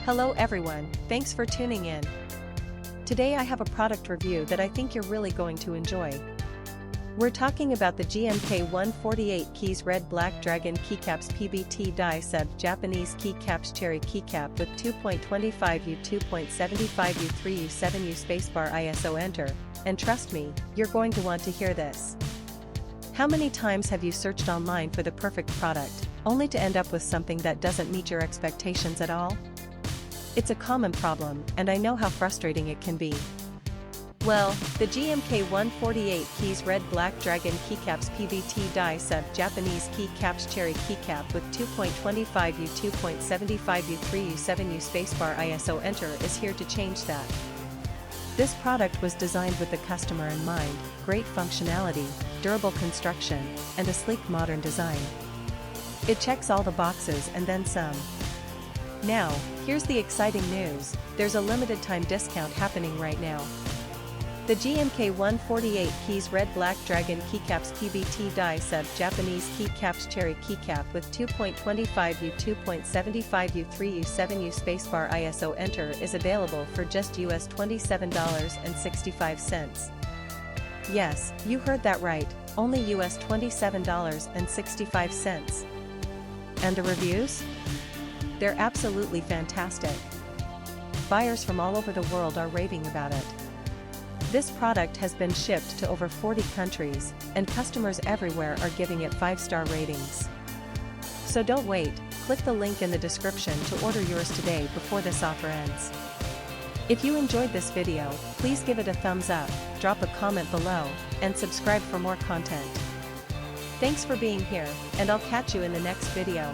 Hello everyone, thanks for tuning in. Today I have a product review that I think you're really going to enjoy. We're talking about the GMK 148 Keys Red Black Dragon Keycaps PBT die sub Japanese Keycaps Cherry Keycap with 2.25U 2.75U 3U 7U Spacebar ISO Enter, and trust me, you're going to want to hear this. How many times have you searched online for the perfect product, only to end up with something that doesn't meet your expectations at all? It's a common problem, and I know how frustrating it can be. Well, the GMK 148 Keys Red Black Dragon Keycaps PBT die sub Japanese Keycaps Cherry Keycap with 2.25U 2.75U 3U 7U Spacebar ISO Enter is here to change that. This product was designed with the customer in mind: great functionality, durable construction, and a sleek modern design. It checks all the boxes and then some. Now, here's the exciting news: there's a limited time discount happening right now. The GMK 148 Keys Red Black Dragon Keycaps PBT die sub Japanese Keycaps Cherry Keycap with 2.25U 2.75U 3U 7U Spacebar ISO Enter is available for just US $27.65. Yes, you heard that right, only US $27.65. And the reviews? They're absolutely fantastic. Buyers from all over the world are raving about it. This product has been shipped to over 40 countries, and customers everywhere are giving it 5-star ratings. So don't wait, click the link in the description to order yours today before this offer ends. If you enjoyed this video, please give it a thumbs up, drop a comment below, and subscribe for more content. Thanks for being here, and I'll catch you in the next video.